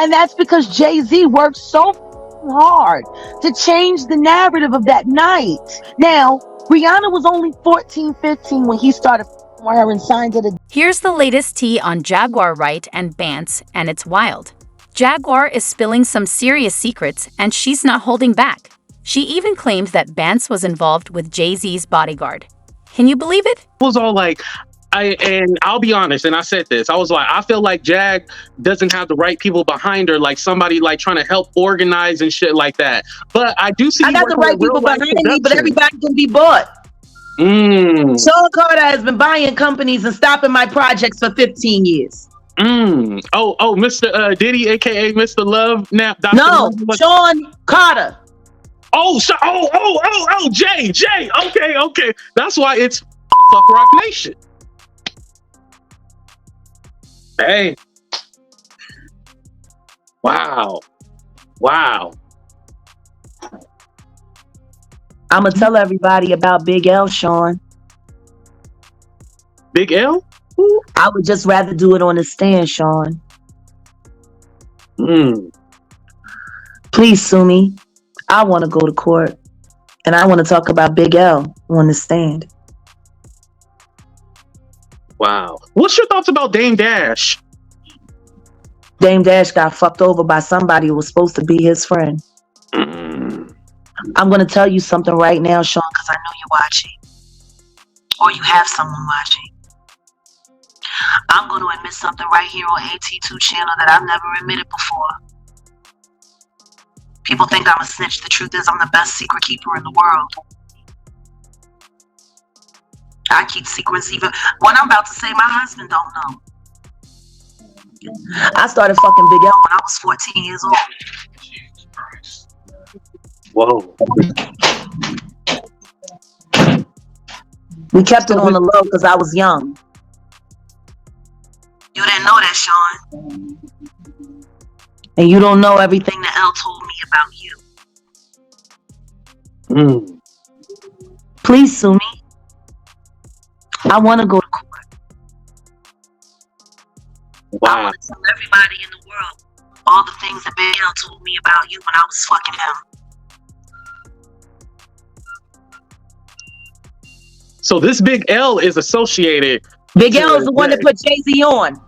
And that's because Jay-Z worked so hard to change the narrative of that night. Now, Rihanna was only 14, 15 when he started with her and signed to the. Here's the latest tea on Jaguar Wright and Beyonce, and it's wild. Jaguar is spilling some serious secrets, and she's not holding back. She even claimed that Beyonce was involved with Jay-Z's Bodyguard. Can you believe it? I was all like, and I'll be honest, and I said this, I was like, I feel like Jag doesn't have the right people behind her, like somebody like trying to help organize and shit like that. But I do see. I got the right people behind me, but everybody can be bought. Sean Carter has been buying companies and stopping my projects for 15 years. Oh, Mr. Diddy, aka Mr. Love. Now, Dr. No, Sean Carter. Jay. Okay. That's why it's fuck Rock Nation. Hey. Wow. I'm gonna tell everybody about Big L, Sean. Big L? I would just rather do it on the stand, Sean. Please sue me. I want to go to court, and I want to talk about Big L on the stand. Wow. What's your thoughts about Dame Dash? Dame Dash got fucked over by somebody who was supposed to be his friend. I'm going to tell you something right now, Sean, because I know you're watching. Or you have someone watching. I'm going to admit something right here on AT2 channel that I've never admitted before. People think I'm a snitch. The truth is I'm the best secret keeper in the world. I keep secrets even when I'm about to say my husband don't know. I started fucking Big L when I was 14 years old. Jesus Christ. Whoa. We kept it on the low because I was young. You didn't know that, Sean. And you don't know everything that L told me about you. Please sue me. I want to go to court. Wow. I want to tell everybody in the world all the things that Big L told me about you when I was fucking him. So this Big L is associated. Big L is the one that put Jay-Z on.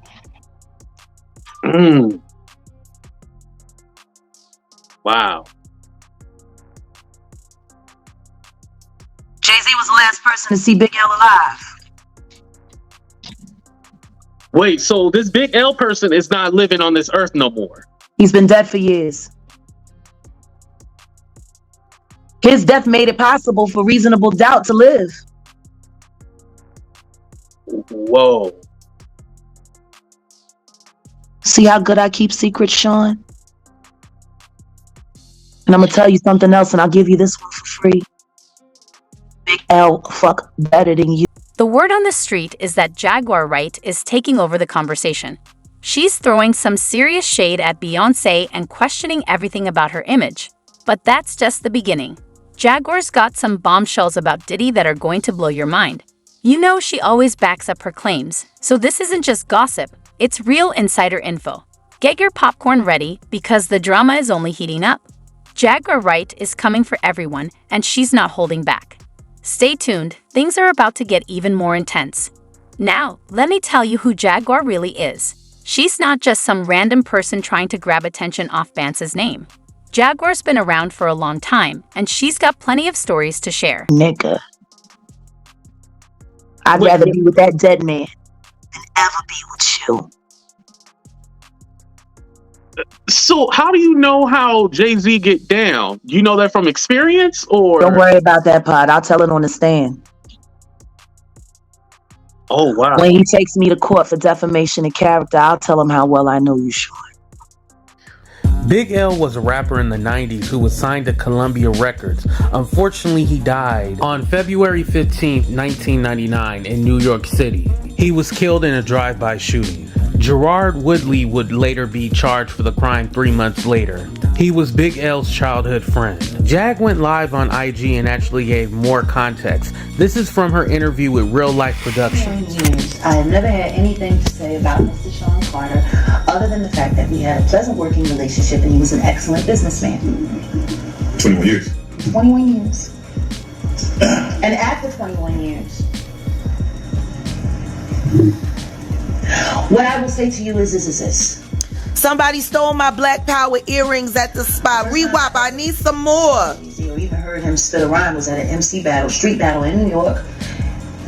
Wow. Jay-Z was the last person to see Big L alive. Wait, so this Big L person is not living on this earth no more? He's been dead for years. His death made it possible for Reasonable Doubt to live. Whoa. See how good I keep secrets, Sean? And I'm going to tell you something else, and I'll give you this one for free. Big L fuck better than you. The word on the street is that Jaguar Wright is taking over the conversation. She's throwing some serious shade at Beyonce and questioning everything about her image. But that's just the beginning. Jaguar's got some bombshells about Diddy that are going to blow your mind. You know she always backs up her claims, so this isn't just gossip, it's real insider info. Get your popcorn ready because the drama is only heating up. Jaguar Wright is coming for everyone, and she's not holding back. Stay tuned, things are about to get even more intense. Now, let me tell you who Jaguar really is. She's not just some random person trying to grab attention off Beyonce's name. Jaguar's been around for a long time, and she's got plenty of stories to share. Nigga. I'd rather be with that dead man than ever be with you. So how do you know how Jay-Z get down? You know that from experience, or? Don't worry about that part. I'll tell it on the stand. Oh, wow. When he takes me to court for defamation of character, I'll tell him how well I know you, Sean. Big L was a rapper in the 90s who was signed to Columbia Records. Unfortunately, he died on February 15th, 1999 in New York City. He was killed in a drive-by shooting. Gerard Woodley would later be charged for the crime 3 months later. He was Big L's childhood friend. Jag went live on IG and actually gave more context. This is from her interview with Real Life Productions. I have never had anything to say about Mr. Sean Carter other than the fact that we had a pleasant working relationship and he was an excellent businessman. 21 years. 21 years. And after 21 years, what I will say to you is this. Somebody stole my Black Power earrings at the spot. Rewap, I need some more. You even heard him spit a rhyme. Was at an MC battle, street battle in New York.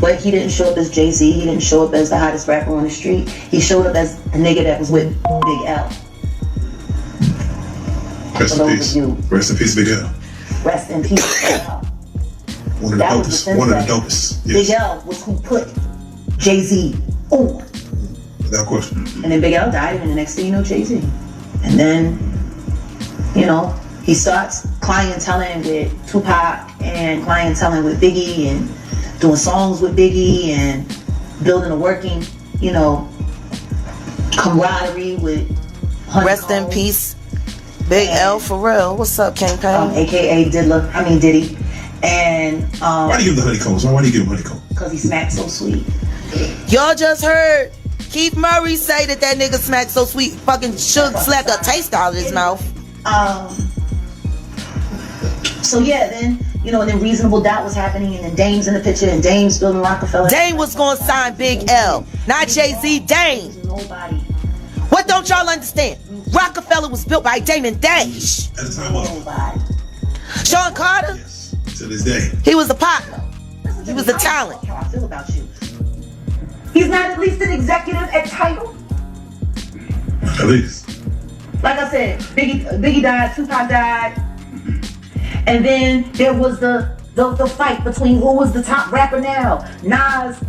But he didn't show up as Jay-Z. He didn't show up as the hottest rapper on the street. He showed up as a nigga that was with Big L. Rest in peace. Rest in peace, Big L. Rest in peace, Big L. One of the dopest. One of the dopest. Yes. Big L was who put Jay-Z on. Without question. And then Big L died, and the next thing you know, Jay-Z. And then, you know, he starts clienteling with Tupac and clienteling with Biggie and doing songs with Biggie and building a working, you know, camaraderie with Honeycomb. Rest in peace, Big L for real. What's up, Kingpin? AKA Diddy. And why do you give him the honeycombs? Why do you give him honeycomb? Because he smacked so sweet. Y'all just heard Keith Murray say that nigga smacked so sweet, fucking Suge slapped a taste out of his mouth. So yeah, then, you know, and then Reasonable Doubt was happening, and then Dame's in the picture, and Dame's building Rockefeller. Dame was gonna sign Big L, not Jay-Z. Dame. Nobody. What don't y'all understand? Rockefeller was built by Dame and Dash. At the time of Nobody. Sean Carter. Yes. To this day. He was a partner. He was a talent. How I feel about you. He's not at least an executive at Tidal. At least. Like I said, Biggie died, Tupac died, and then there was the fight between who was the top rapper now, Nas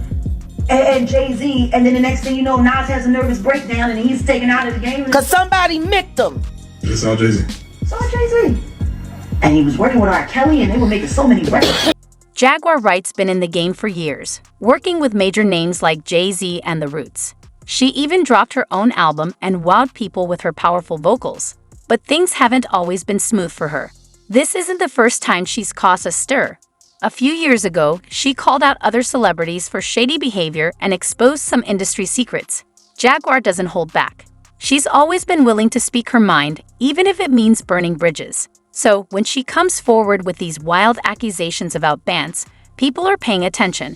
and Jay-Z, and then the next thing you know, Nas has a nervous breakdown and he's taken out of the game. Cause somebody micked him. It's all Jay-Z. It's all Jay-Z. And he was working with R. Kelly, and they were making so many records. Jaguar Wright's been in the game for years, working with major names like Jay-Z and The Roots. She even dropped her own album and wowed people with her powerful vocals. But things haven't always been smooth for her. This isn't the first time she's caused a stir. A few years ago, she called out other celebrities for shady behavior and exposed some industry secrets. Jaguar doesn't hold back. She's always been willing to speak her mind, even if it means burning bridges. So, when she comes forward with these wild accusations about bands, people are paying attention.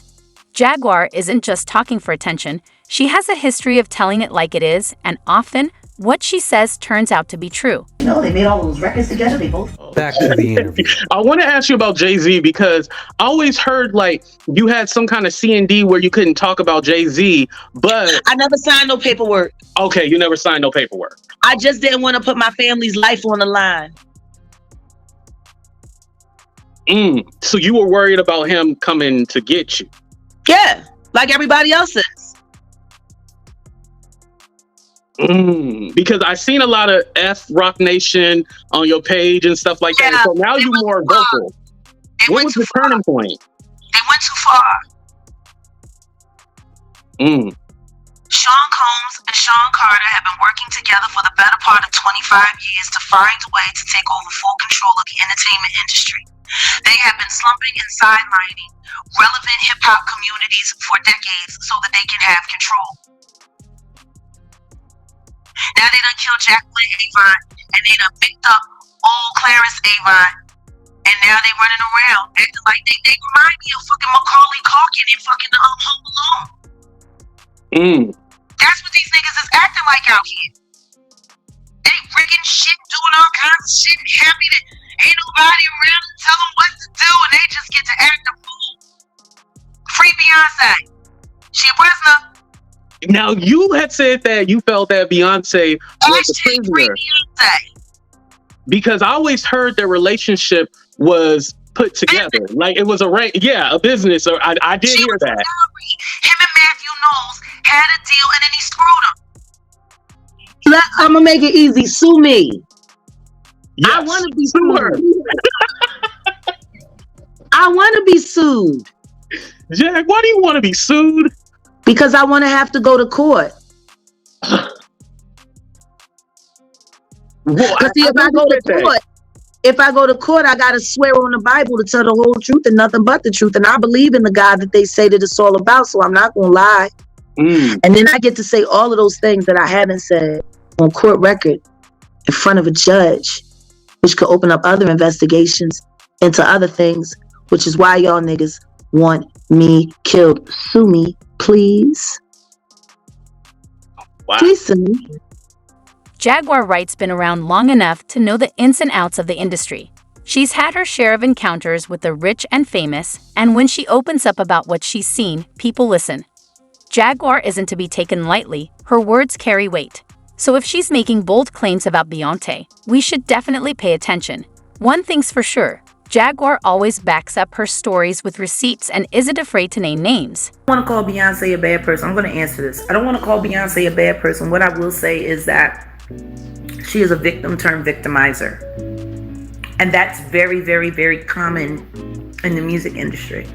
Jaguar isn't just talking for attention, she has a history of telling it like it is, and often, what she says turns out to be true. You know, they made all those records together, they both... Back to the interview. I want to ask you about Jay-Z, because I always heard like you had some kind of C&D where you couldn't talk about Jay-Z, but... I never signed no paperwork. Okay, you never signed no paperwork. I just didn't want to put my family's life on the line. So you were worried about him coming to get you? Yeah, like everybody else is. Because I seen a lot of Rock Nation on your page and stuff like that. So now you're more vocal. What was the turning point? They went too far. Sean Combs and Sean Carter have been working together for the better part of 25 years to find a way to take over full control of the entertainment industry. They have been slumping and sidelining relevant hip-hop communities for decades so that they can have control. Now they done killed Jacqueline Avon, and they done picked up old Clarence Avon, and now they running around acting like they remind me of fucking Macaulay Culkin and fucking Home Alone. That's what these niggas is acting like out here. They rigging shit, doing all kinds of shit, happy that ain't nobody around to tell them what to do, and they just get to act a fool. Free Beyonce. She a prisoner. Now you had said that you felt that Beyonce was a prisoner. Because I always heard their relationship was put together. Like it was a business. Or I did hear that. Him and Matthew Knowles had a deal, and then he screwed him. I'm gonna make it easy. Sue me. Yes. I want to be sued. I want to be sued. Jack, why do you want to be sued? Because I want to have to go to court. Because if I go to court, I gotta swear on the Bible to tell the whole truth and nothing but the truth. And I believe in the God that they say that it's all about, so I'm not gonna lie. And then I get to say all of those things that I haven't said. on court record in front of a judge, which could open up other investigations into other things, which is why y'all niggas want me killed. Sue me, please. Wow. Please sue me. Jaguar Wright's been around long enough to know the ins and outs of the industry. She's had her share of encounters with the rich and famous, and when she opens up about what she's seen, people listen. Jaguar isn't to be taken lightly, her words carry weight. So if she's making bold claims about Beyonce, we should definitely pay attention. One thing's for sure, Jaguar always backs up her stories with receipts and isn't afraid to name names. I don't want to call Beyonce a bad person. I'm going to answer this. I don't want to call Beyonce a bad person. What I will say is that she is a victim turned victimizer. And that's very, very, very common in the music industry.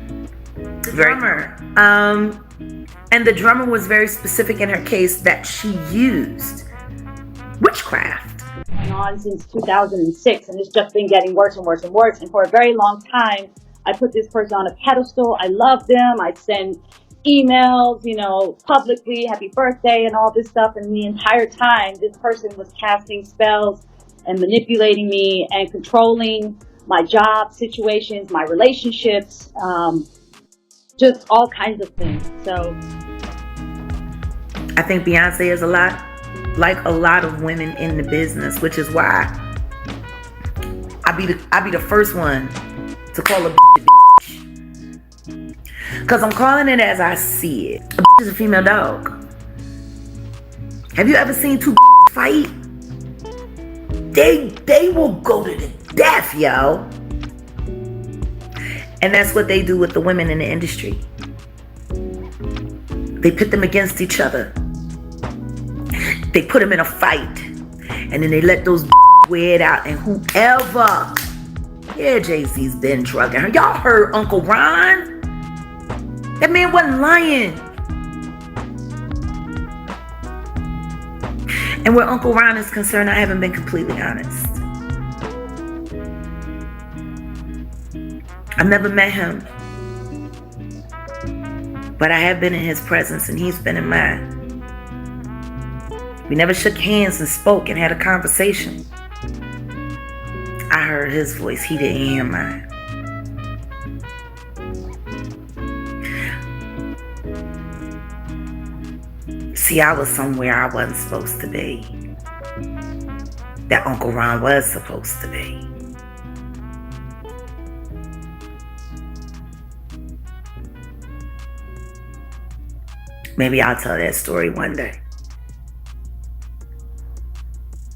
The drummer. And the drummer was very specific in her case that she used witchcraft. On since 2006, and it's just been getting worse and worse and worse. And for a very long time, I put this person on a pedestal. I love them. I send emails, publicly, happy birthday and all this stuff. And the entire time, this person was casting spells and manipulating me and controlling my job situations, my relationships, just all kinds of things. So I think Beyonce is a lot like a lot of women in the business, which is why I be the first one to call a bitch. Cause I'm calling it as I see it. A bitch is a female dog. Have you ever seen two fight? They will go to the death, yo. And that's what they do with the women in the industry. They pit them against each other. They put them in a fight. And then they let those wear it out. And whoever. Yeah, Jay-Z's been drugging her. Y'all heard Uncle Ron? That man wasn't lying. And where Uncle Ron is concerned, I haven't been completely honest. I've never met him. But I have been in his presence and he's been in mine. We never shook hands and spoke and had a conversation. I heard his voice, he didn't hear mine. See, I was somewhere I wasn't supposed to be. That Uncle Ron was supposed to be. Maybe I'll tell that story one day.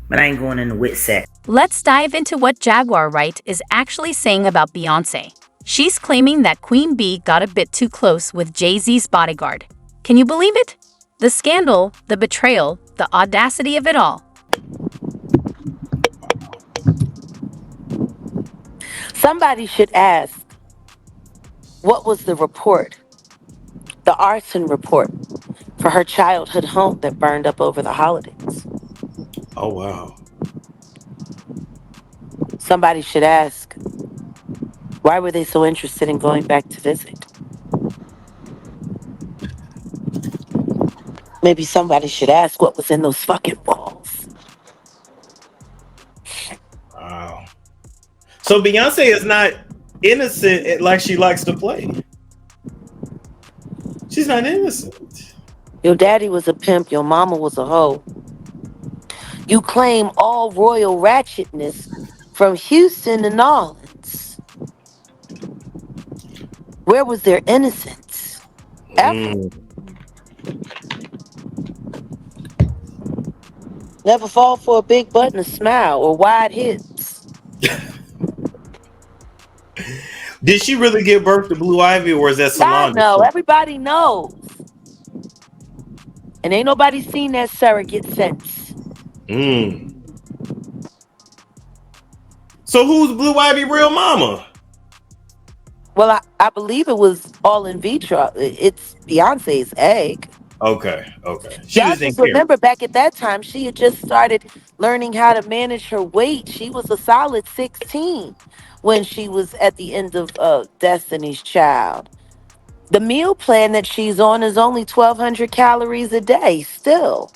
But I ain't going into wit sex. Let's dive into what Jaguar Wright is actually saying about Beyonce. She's claiming that Queen Bee got a bit too close with Jay-Z's Bodyguard. Can you believe it? The scandal, the betrayal, the audacity of it all. Somebody should ask, what was the report? The arson report for her childhood home that burned up over the holidays. Oh, wow. Somebody should ask, why were they so interested in going back to visit? Maybe somebody should ask what was in those fucking walls. Wow. So Beyonce is not innocent like she likes to play. She's not innocent. Your daddy was a pimp, your mama was a hoe. You claim all royal ratchetness from Houston to New Orleans. Where was their innocence? Ever? Never fall for a big butt and a smile or wide hips. Did she really give birth to Blue Ivy, or is that Solange? I know. Everybody knows. And ain't nobody seen that surrogate since. So who's Blue Ivy real mama? Well, I believe it was all in vitro. It's Beyonce's egg. Okay. She Y'all just didn't just care. remember back at that time, she had just started learning how to manage her weight. She was a solid 16 when she was at the end of Destiny's Child. The meal plan that she's on is only 1,200 calories a day still.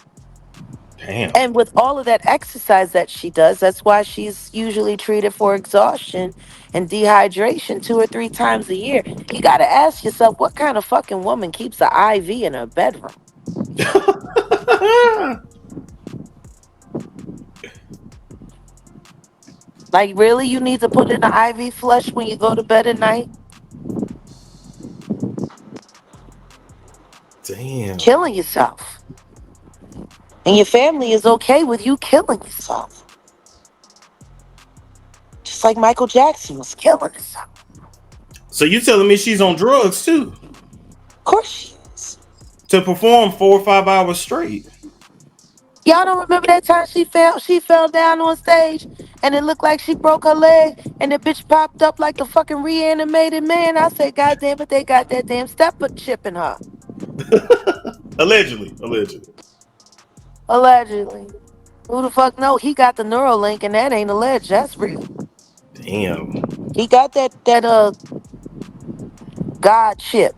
Damn. And with all of that exercise that she does, that's why she's usually treated for exhaustion and dehydration 2 or 3 times a year. You got to ask yourself, what kind of fucking woman keeps an IV in her bedroom? Like, really? You need to put in an IV flush when you go to bed at night? Damn. Killing yourself. And your family is okay with you killing yourself. Just like Michael Jackson was killing himself. So you telling me she's on drugs too? Of course she is. To perform 4 or 5 hours straight. Y'all don't remember that time she fell down on stage and it looked like she broke her leg and the bitch popped up like a fucking reanimated man? I said, God damn it, they got that damn stepper chip in her. Allegedly. Allegedly. Who the fuck know? He got the Neuralink and that ain't alleged. That's real. Damn. He got that God chip.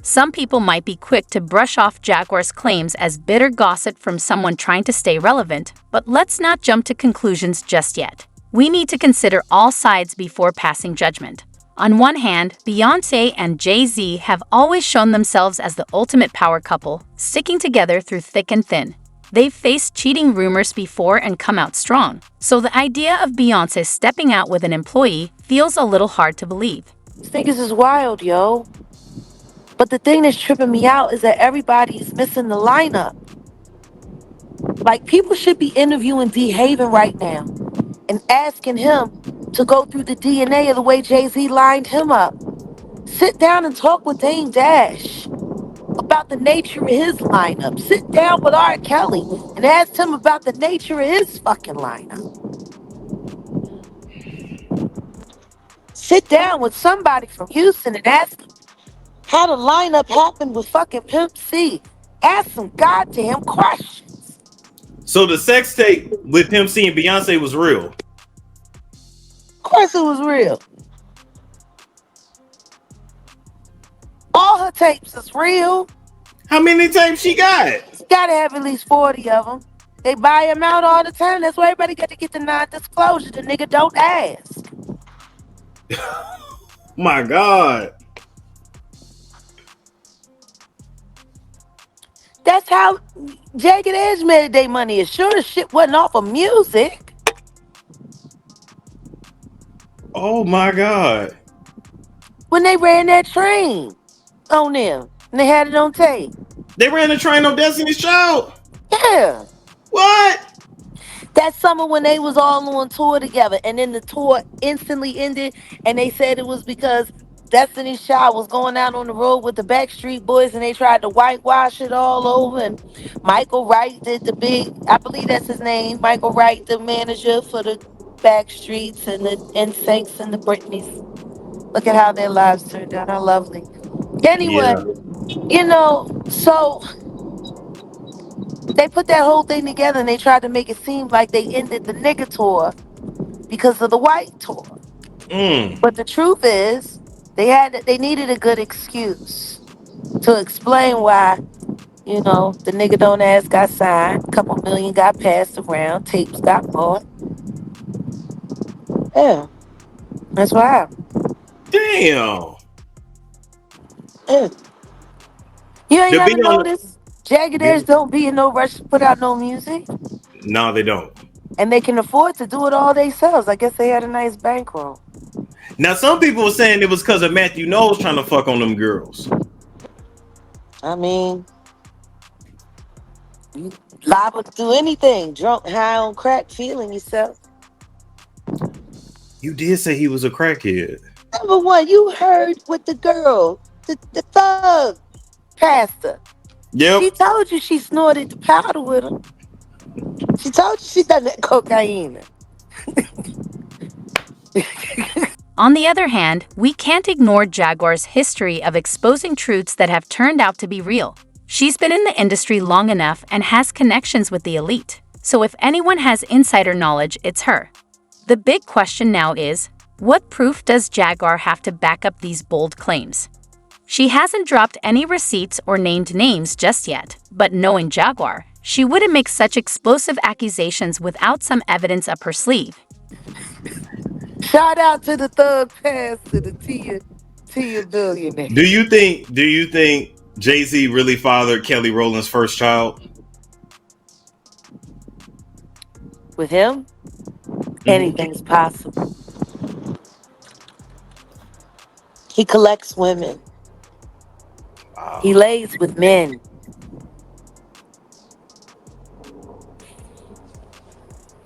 Some people might be quick to brush off Jaguar's claims as bitter gossip from someone trying to stay relevant, but let's not jump to conclusions just yet. We need to consider all sides before passing judgment. On one hand, Beyonce and Jay-Z have always shown themselves as the ultimate power couple, sticking together through thick and thin. They've faced cheating rumors before and come out strong, so the idea of Beyonce stepping out with an employee feels a little hard to believe. These niggas is wild, yo. But the thing that's tripping me out is that everybody is missing the lineup. Like, people should be interviewing D. Haven right now and asking him to go through the DNA of the way Jay-Z lined him up. Sit down and talk with Dame Dash about the nature of his lineup. Sit down with R. Kelly and ask him about the nature of his fucking lineup. Sit down with somebody from Houston and ask them how the lineup happened with fucking Pimp C. Ask some goddamn questions. So the sex tape with him seeing Beyonce was real. Of course it was real. All her tapes is real. How many tapes she got? You gotta have at least 40 of them. They buy them out all the time. That's why everybody got to get the non-disclosure. The nigga don't ask. My God. That's how Jagged Edge made their money. As sure as shit wasn't off of music. Oh my God. When they ran that train on them. And they had it on tape. They ran a train on Destiny's Child? Yeah. What? That summer when they was all on tour together and then the tour instantly ended and they said it was because Destiny's Child was going out on the road with the Backstreet Boys and they tried to whitewash it all over, and Michael Wright did the big, I believe that's his name, Michael Wright, the manager for the Backstreets and the NSYNCs and the Britneys. Look at how their lives turned out. How lovely. Anyway, you know, so they put that whole thing together and they tried to make it seem like they ended the nigga tour because of the white tour. But the truth is, they needed a good excuse to explain why, you know, the nigga don't ask got signed, a couple million got passed around, tapes got bought. Yeah, that's what happened. Damn. Yeah. You ain't never noticed? Jagged Edge don't be in no rush to put out no music. No, they don't. And they can afford to do it all themselves. I guess they had a nice bankroll. Now, some people were saying it was because of Matthew Knowles trying to fuck on them girls. I mean, you liable to do anything. Drunk, high on crack, feeling yourself. You did say he was a crackhead. Number one, you heard with the girl, the thug pastor. Yep. She told you she snorted the powder with him. She told you she done that cocaine. On the other hand, we can't ignore Jaguar's history of exposing truths that have turned out to be real. She's been in the industry long enough and has connections with the elite. So if anyone has insider knowledge, it's her. The big question now is, what proof does Jaguar have to back up these bold claims? She hasn't dropped any receipts or named names just yet, but knowing Jaguar, she wouldn't make such explosive accusations without some evidence up her sleeve. Shout out to the thug pass to the Tia billionaire. Do you think Jay-Z really fathered Kelly Rowland's first child? With him, anything's possible. He collects women. Wow. He lays with men.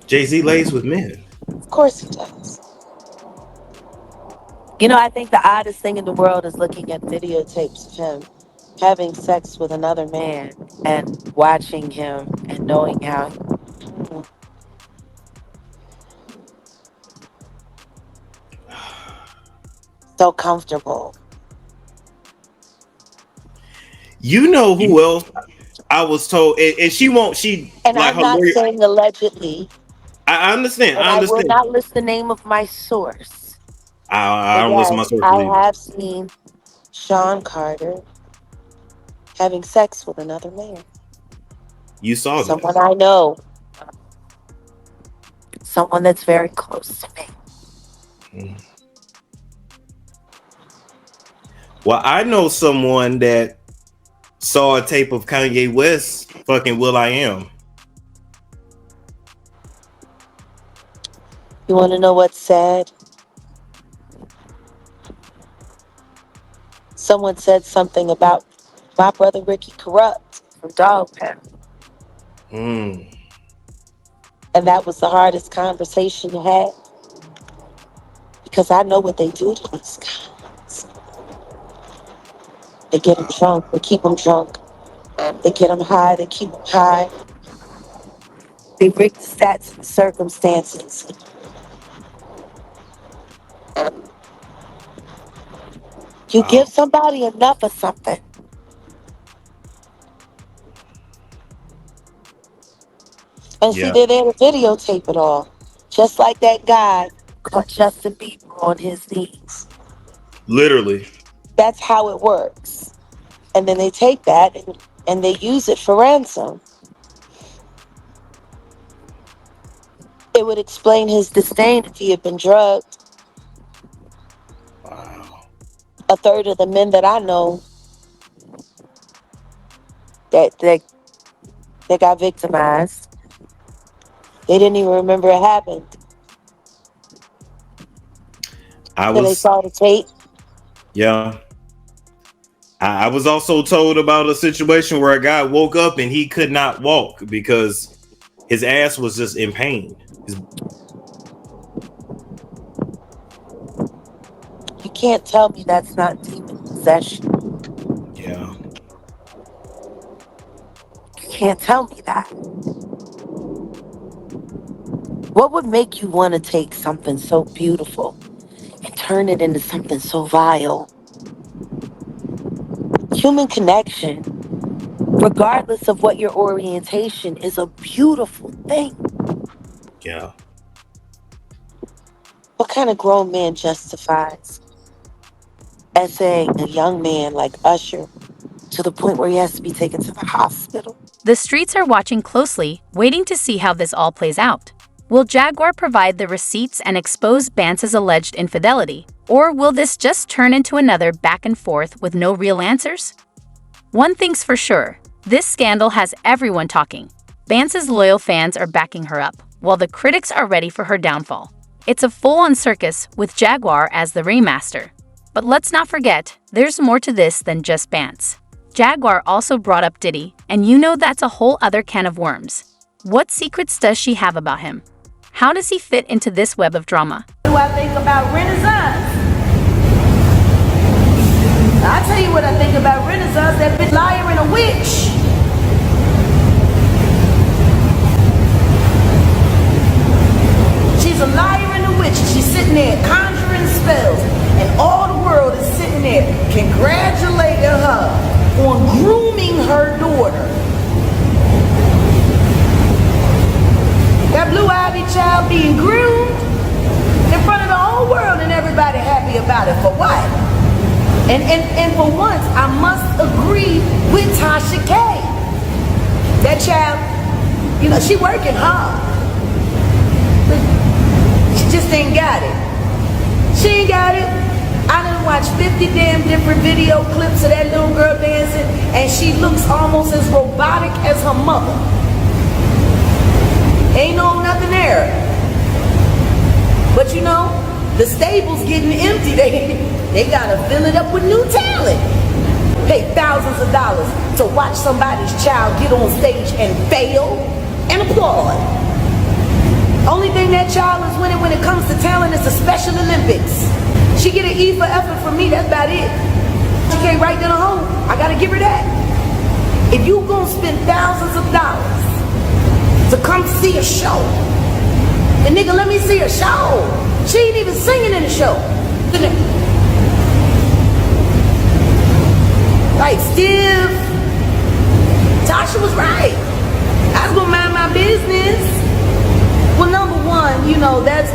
Jay-Z lays with men. Of course he does. You know, I think the oddest thing in the world is looking at videotapes of him having sex with another man and watching him and knowing how so comfortable. You know who else I was told, and she won't. And like I'm her not lawyer. saying allegedly. I understand. And I understand. I will not list the name of my source. I don't listen to my sources I either. have seen Sean Carter having sex with another man. You saw Someone that. I know. Someone that's very close to me. Well, I know someone that saw a tape of Kanye West fucking will.i.am. You want to know what's sad? Someone said something about my brother Ricky Corrupt from Dog Pound. And that was the hardest conversation to have. Because I know what they do to these guys. They get them drunk. They keep them drunk. They get them high. They keep them high. They rig the stats and the circumstances. You give somebody enough of something. And see, they're there to videotape it all. Just like that guy caught Justin Bieber on his knees. Literally. That's how it works. And then they take that and they use it for ransom. It would explain his disdain if he had been drugged. Wow. A third of the men that I know that got victimized, they didn't even remember it happened. They saw the tape. Yeah. I was also told about a situation where a guy woke up and he could not walk because his ass was just in pain. You can't tell me that's not demon possession. Yeah. You can't tell me that. What would make you want to take something so beautiful and turn it into something so vile? Human connection, regardless of what your orientation, is a beautiful thing. Yeah. What kind of grown man justifies essaying a young man like Usher to the point where he has to be taken to the hospital? The streets are watching closely, waiting to see how this all plays out. Will Jaguar provide the receipts and expose Bance's alleged infidelity? Or will this just turn into another back and forth with no real answers? One thing's for sure, this scandal has everyone talking. Bance's loyal fans are backing her up, while the critics are ready for her downfall. It's a full-on circus with Jaguar as the ringmaster. But let's not forget, there's more to this than just Bance. Jaguar also brought up Diddy, and you know that's a whole other can of worms. What secrets does she have about him? How does he fit into this web of drama? What do I think about Renaissance? I'll tell you what I think about Renaissance, that bitch liar and a witch. She's a liar and a witch. She's sitting there conjuring spells, and all the world is sitting there congratulating her on grooming her daughter. That Blue Ivy child being groomed in front of the whole world and everybody happy about it. For what? And for once, I must agree with Tasha K. That child, you know, she working hard. But she just ain't got it. She ain't got it. I done watched 50 damn different video clips of that little girl dancing, and she looks almost as robotic as her mother. Ain't no nothing there. But you know, the stable's getting empty. They gotta fill it up with new talent. Pay thousands of dollars to watch somebody's child get on stage and fail and applaud. Only thing that child is winning when it comes to talent is the Special Olympics. She get an E for effort from me, that's about it. She can't write down a home. I gotta give her that. If you gonna spend thousands of dollars to come see a show, and nigga, let me see a show. She ain't even singing in the show. Like, stiff. Tasha was right. I was gonna mind my business. Well, number one, you know, that's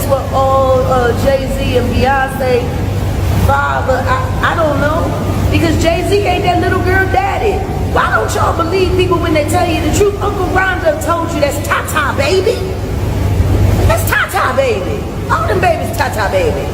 what all Jay-Z and Beyonce father, I don't know. Because Jay-Z ain't that little girl daddy. Why don't y'all believe people when they tell you the truth? Uncle Rhonda told you that's Tata, baby. That's Tata, baby. All them babies Tata, baby.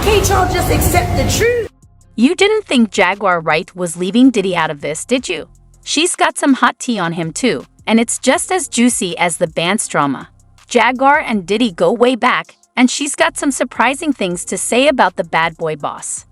Can't y'all just accept the truth? You didn't think Jaguar Wright was leaving Diddy out of this, did you? She's got some hot tea on him too, and it's just as juicy as the band's drama. Jaguar and Diddy go way back, and she's got some surprising things to say about the bad boy boss.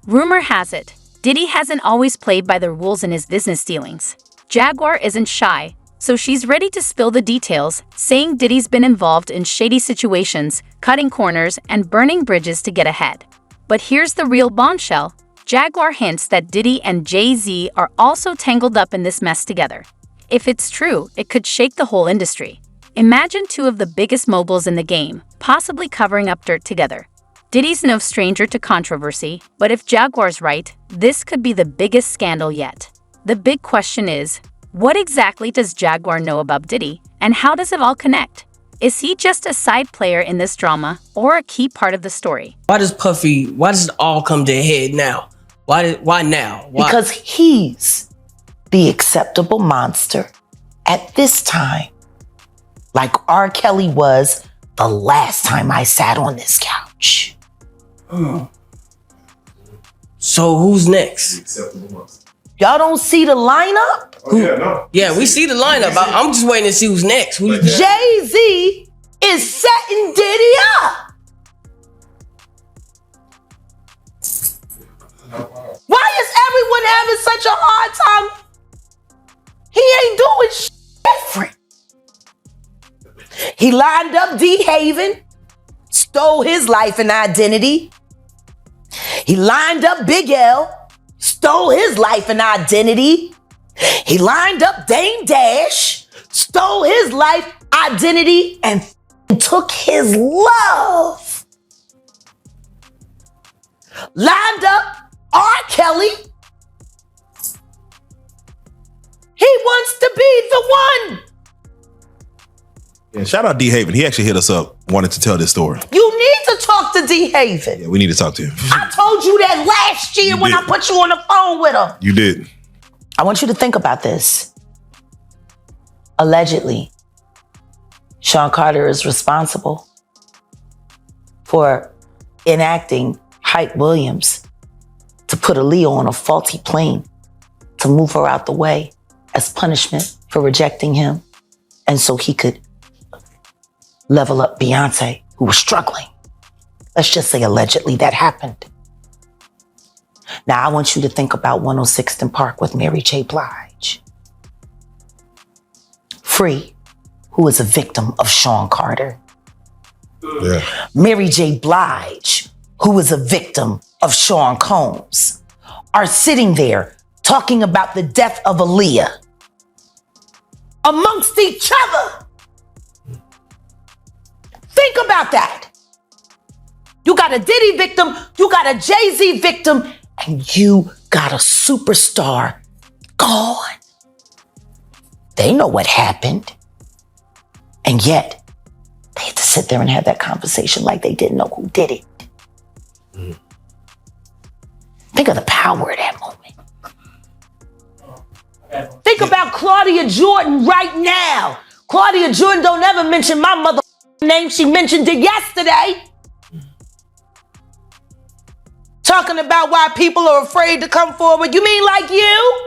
Rumor has it, Diddy hasn't always played by the rules in his business dealings. Jaguar isn't shy, so she's ready to spill the details, saying Diddy's been involved in shady situations, cutting corners, and burning bridges to get ahead. But here's the real bombshell. Jaguar hints that Diddy and Jay-Z are also tangled up in this mess together. If it's true, it could shake the whole industry. Imagine two of the biggest moguls in the game, possibly covering up dirt together. Diddy's no stranger to controversy, but if Jaguar's right, this could be the biggest scandal yet. The big question is, what exactly does Jaguar know about Diddy, and how does it all connect? Is he just a side player in this drama, or a key part of the story? Why does it all come to a head now? Why now? Why? Because he's the acceptable monster at this time. Like R. Kelly was the last time I sat on this couch. So who's next? Acceptable monster. Y'all don't see the lineup? Oh, yeah, no. Yeah, we see the lineup. I'm just waiting to see who's next. Jay-Z is setting Diddy up. Why is everyone having such a hard time? He ain't doing shit different. He lined up D-Haven, stole his life and identity. He lined up Big L, stole his life and identity. He lined up Dame Dash, stole his life, identity, and took his love. Lined up R. Kelly. He wants to be the one. Yeah, shout out D-Haven. He actually hit us up, wanted to tell this story. You need to talk to D-Haven. Yeah, we need to talk to him. I told you that last year when I put you on the phone with him. You did. I want you to think about this. Allegedly, Sean Carter is responsible for enacting Hype Williams to put Aaliyah on a faulty plane to move her out the way as punishment for rejecting him, and so he could level up Beyonce, who was struggling. Let's just say allegedly that happened. Now I want you to think about 106th and Park with Mary J. Blige. Free, who is a victim of Sean Carter. Yeah. Mary J. Blige, who is a victim of Sean Combs, are sitting there talking about the death of Aaliyah amongst each other. Think about that. You got a Diddy victim, you got a Jay-Z victim, and you got a superstar gone. They know what happened. And yet, they had to sit there and have that conversation like they didn't know who did it. Think of the power of that moment. Think about Claudia Jordan right now. Claudia Jordan don't ever mention my mother name. She mentioned it yesterday. Talking about why people are afraid to come forward. You mean like you?